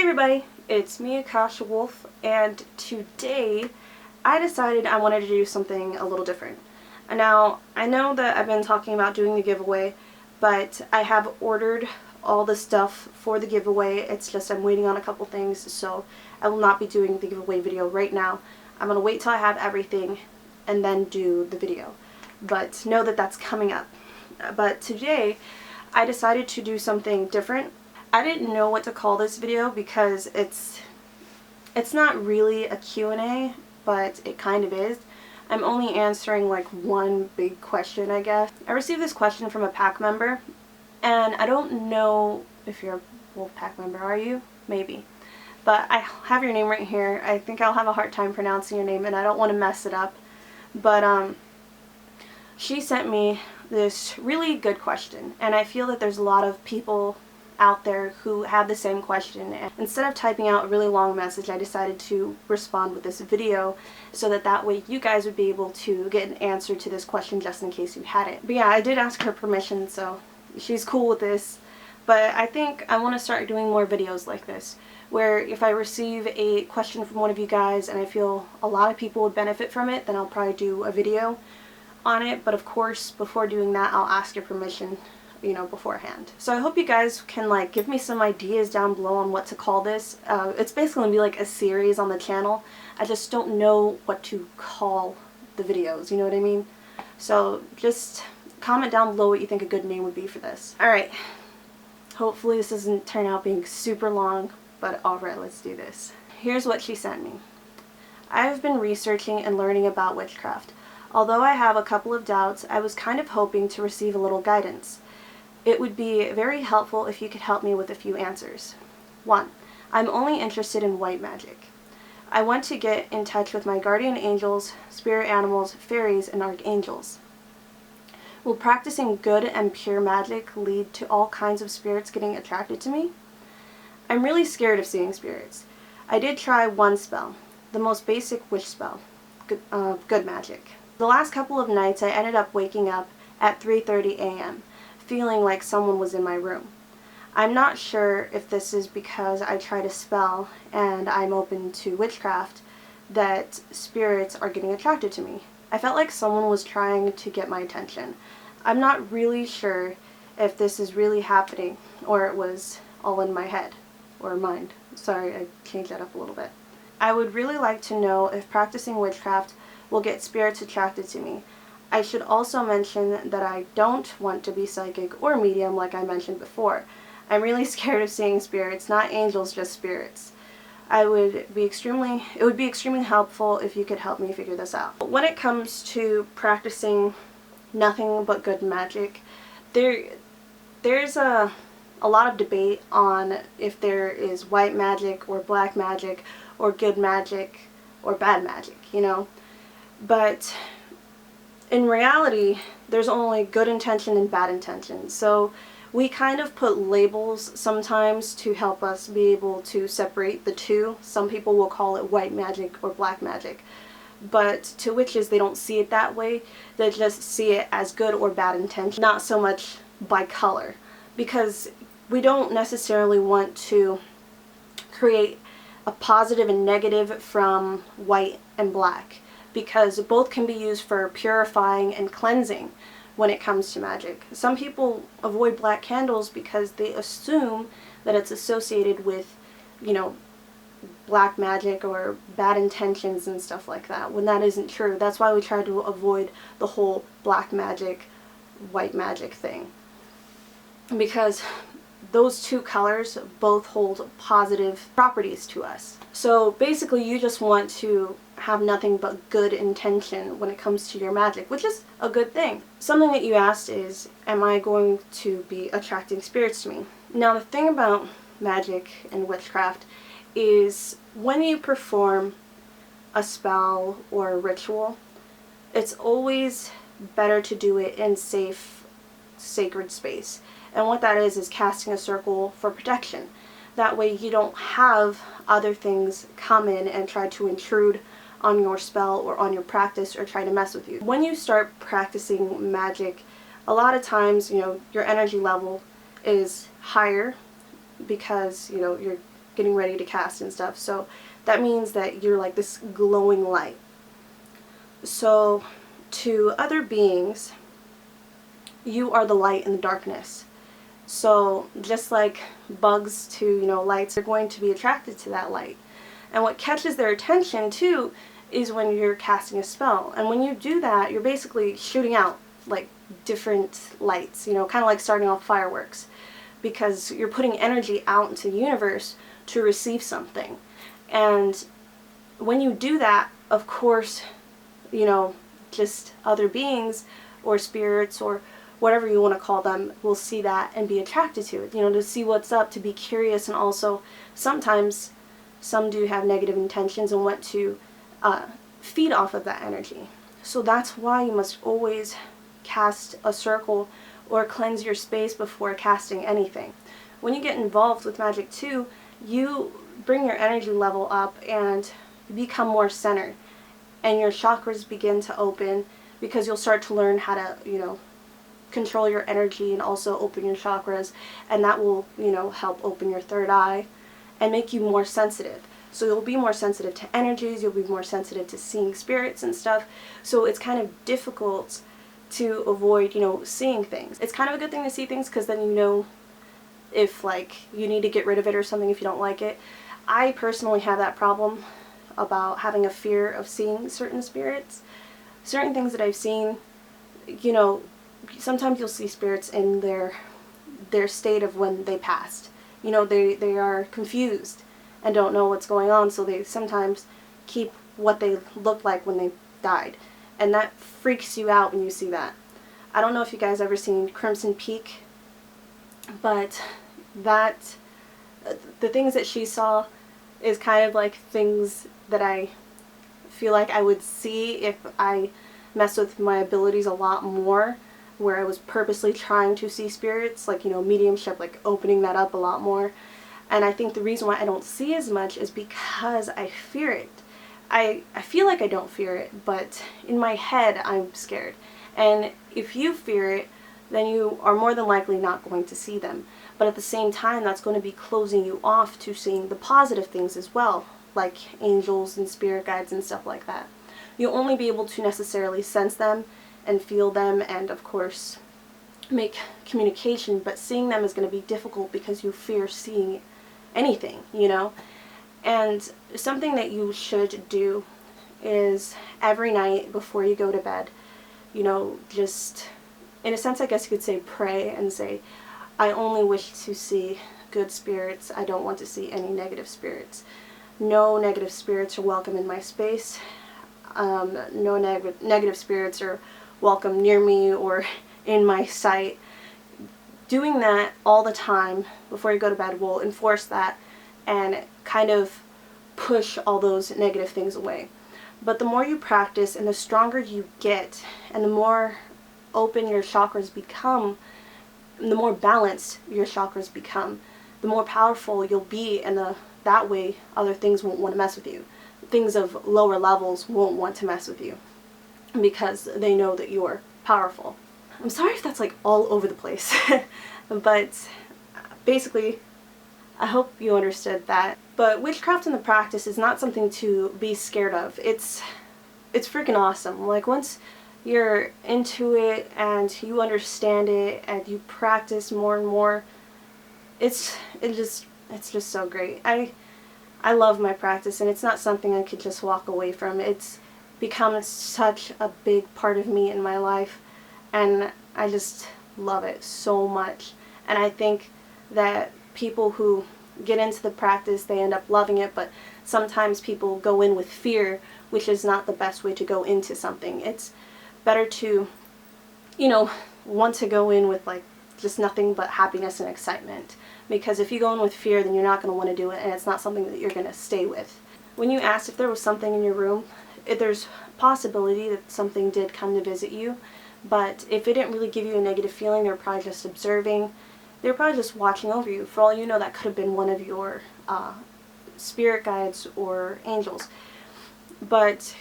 everybody, it's me, AkashaWolf, and today I decided I wanted to do something a little different. Now, I know that I've been talking about doing the giveaway, but I have ordered all the stuff for the giveaway. It's just I'm waiting on a couple things, so I will not be doing the giveaway video right now. I'm going to wait till I have everything and then do the video. But know that that's coming up. But today, I decided to do something different. I didn't know what to call this video because it's not really a Q&A, but it kind of is. I'm only answering like one big question, I guess. I received this question from a pack member, and I don't know if you're a Wolf Pack member, are you? Maybe. But I have your name right here. I think I'll have a hard time pronouncing your name, and I don't want to mess it up. But she sent me this really good question, and I feel that there's a lot of people out there who have the same question, and instead of typing out a really long message, I decided to respond with this video so that way you guys would be able to get an answer to this question just in case you had it. But yeah, I did ask her permission, so she's cool with this. But I think I want to start doing more videos like this, where if I receive a question from one of you guys and I feel a lot of people would benefit from it, then I'll probably do a video on it. But of course, before doing that, I'll ask your permission, you know, beforehand. So I hope you guys can like give me some ideas down below on what to call this. It's basically gonna be like a series on the channel. I just don't know what to call the videos, you know what I mean? So just comment down below what you think a good name would be for this. Alright, hopefully this doesn't turn out being super long, but alright, let's do this. Here's what she sent me. I have been researching and learning about witchcraft. Although I have a couple of doubts, I was kind of hoping to receive a little guidance. It would be very helpful if you could help me with a few answers. 1. I'm only interested in white magic. I want to get in touch with my guardian angels, spirit animals, fairies, and archangels. Will practicing good and pure magic lead to all kinds of spirits getting attracted to me? I'm really scared of seeing spirits. I did try one spell, the most basic witch spell, good magic. The last couple of nights I ended up waking up at 3:30 a.m. feeling like someone was in my room. I'm not sure if this is because I try to spell and I'm open to witchcraft that spirits are getting attracted to me. I felt like someone was trying to get my attention. I'm not really sure if this is really happening or it was all in my head or mind. Sorry, I changed that up a little bit. I would really like to know if practicing witchcraft will get spirits attracted to me. I should also mention that I don't want to be psychic or medium like I mentioned before. I'm really scared of seeing spirits, not angels, just spirits. It would be extremely helpful if you could help me figure this out. When it comes to practicing nothing but good magic, there's a lot of debate on if there is white magic or black magic or good magic or bad magic, you know? But in reality, there's only good intention and bad intention. So we kind of put labels sometimes to help us be able to separate the two. Some people will call it white magic or black magic. But to witches, they don't see it that way. They just see it as good or bad intention, not so much by color. Because we don't necessarily want to create a positive and negative from white and black, because both can be used for purifying and cleansing when it comes to magic. Some people avoid black candles because they assume that it's associated with, you know, black magic or bad intentions and stuff like that, when that isn't true. That's why we try to avoid the whole black magic, white magic thing. Because those two colors both hold positive properties to us. So basically you just want to have nothing but good intention when it comes to your magic, which is a good thing. Something that you asked is, am I going to be attracting spirits to me? Now the thing about magic and witchcraft is when you perform a spell or a ritual, it's always better to do it in safe, sacred space. And what that is casting a circle for protection. That way you don't have other things come in and try to intrude on your spell or on your practice or try to mess with you. When you start practicing magic, a lot of times, you know, your energy level is higher because, you know, you're getting ready to cast and stuff. So that means that you're like this glowing light. So to other beings, you are the light in the darkness. So just like bugs to, you know, lights, are going to be attracted to that light. And what catches their attention too is when you're casting a spell. And when you do that, you're basically shooting out like different lights, you know, kind of like starting off fireworks, because you're putting energy out into the universe to receive something. And when you do that, of course, you know, just other beings or spirits or whatever you want to call them will see that and be attracted to it, you know, to see what's up, to be curious. And also sometimes some do have negative intentions and want to feed off of that energy. So that's why you must always cast a circle or cleanse your space before casting anything. When you get involved with magic too, you bring your energy level up and you become more centered, and your chakras begin to open, because you'll start to learn how to, you know, control your energy and also open your chakras, and that will, you know, help open your third eye and make you more sensitive. So you'll be more sensitive to energies, you'll be more sensitive to seeing spirits and stuff. So it's kind of difficult to avoid, you know, seeing things. It's kind of a good thing to see things, because then you know if like you need to get rid of it or something if you don't like it. I personally have that problem about having a fear of seeing certain spirits. Certain things that I've seen, you know, sometimes you'll see spirits in their state of when they passed. You know, they are confused and don't know what's going on, so they sometimes keep what they looked like when they died. And that freaks you out when you see that. I don't know if you guys ever seen Crimson Peak, but that, the things that she saw is kind of like things that I feel like I would see if I messed with my abilities a lot more, where I was purposely trying to see spirits, like, you know, mediumship, like opening that up a lot more. And I think the reason why I don't see as much is because I fear it. I feel like I don't fear it, but in my head I'm scared. And if you fear it, then you are more than likely not going to see them. But at the same time, that's going to be closing you off to seeing the positive things as well, like angels and spirit guides and stuff like that. You'll only be able to necessarily sense them and feel them and, of course, make communication, but seeing them is going to be difficult because you fear seeing anything, you know? And something that you should do is every night before you go to bed, you know, just, in a sense, I guess you could say pray and say, I only wish to see good spirits. I don't want to see any negative spirits. No negative spirits are welcome in my space. No negative spirits are welcome near me or in my sight. Doing that all the time before you go to bed will enforce that and kind of push all those negative things away. But the more you practice and the stronger you get and the more open your chakras become, the more balanced your chakras become, the more powerful you'll be, and that way other things won't want to mess with you. Things of lower levels won't want to mess with you because they know that you're powerful. I'm sorry if that's like all over the place, but basically I hope you understood that. But witchcraft in the practice is not something to be scared of. It's freaking awesome. Like, once you're into it and you understand it and you practice more and more, it's just so great. I love my practice, and it's not something I could just walk away from. It's become such a big part of me in my life, and I just love it so much. And I think that people who get into the practice, they end up loving it, but sometimes people go in with fear, which is not the best way to go into something. It's better to, you know, want to go in with like just nothing but happiness and excitement, because if you go in with fear, then you're not going to want to do it, and it's not something that you're going to stay with. When you asked if there was something in your room, there's a possibility that something did come to visit you, but if it didn't really give you a negative feeling, they're probably just observing. They're probably just watching over you. For all you know, that could have been one of your spirit guides or angels. But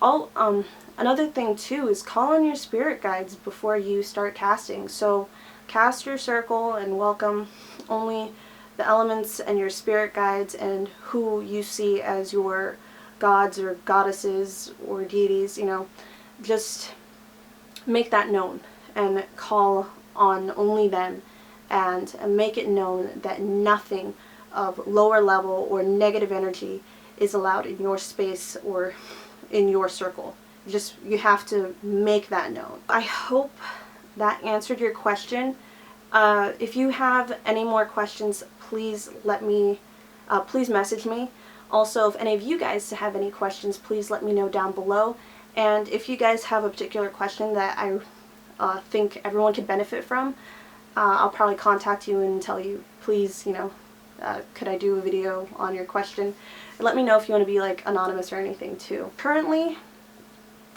another thing too is call on your spirit guides before you start casting. So cast your circle and welcome only the elements and your spirit guides and who you see as your gods or goddesses or deities, you know, just make that known and call on only them, and make it known that nothing of lower level or negative energy is allowed in your space or in your circle. You have to make that known. I hope that answered your question. If you have any more questions, please please message me. Also, if any of you guys have any questions, please let me know down below. And if you guys have a particular question that I think everyone could benefit from, I'll probably contact you and tell you, please, you know, could I do a video on your question? And let me know if you want to be like anonymous or anything too. Currently,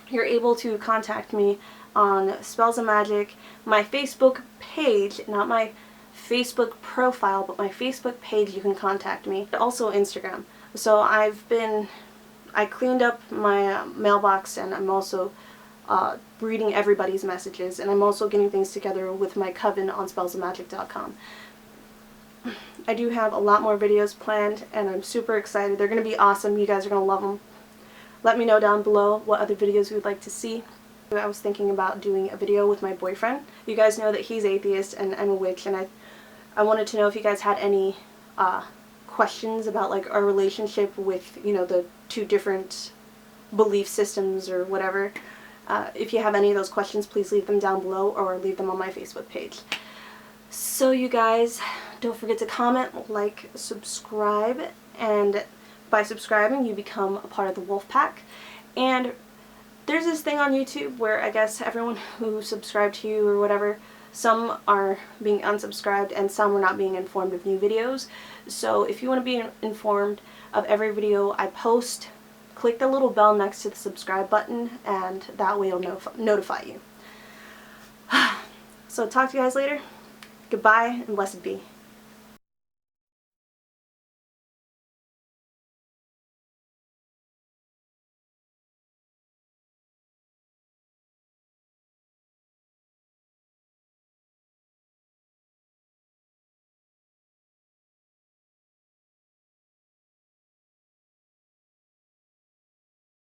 you're able to contact me on Spells of Magic, my Facebook page, not my Facebook profile, but my Facebook page. You can contact me. Also Instagram. So I cleaned up my mailbox, and I'm also reading everybody's messages, and I'm also getting things together with my coven on SpellsOfMagic.com. I do have a lot more videos planned, and I'm super excited. They're going to be awesome. You guys are going to love them. Let me know down below what other videos you would like to see. I was thinking about doing a video with my boyfriend. You guys know that he's atheist and I'm a witch, and I wanted to know if you guys had any questions about like our relationship with, you know, the two different belief systems or whatever. If you have any of those questions, please leave them down below or leave them on my Facebook page. So you guys, don't forget to comment, like, subscribe, and by subscribing you become a part of the wolf pack. And there's this thing on YouTube where I guess everyone who subscribed to you or whatever, some are being unsubscribed and some are not being informed of new videos. So if you want to be informed of every video I post, click the little bell next to the subscribe button, and that way it'll notify you. So talk to you guys later. Goodbye and blessed be.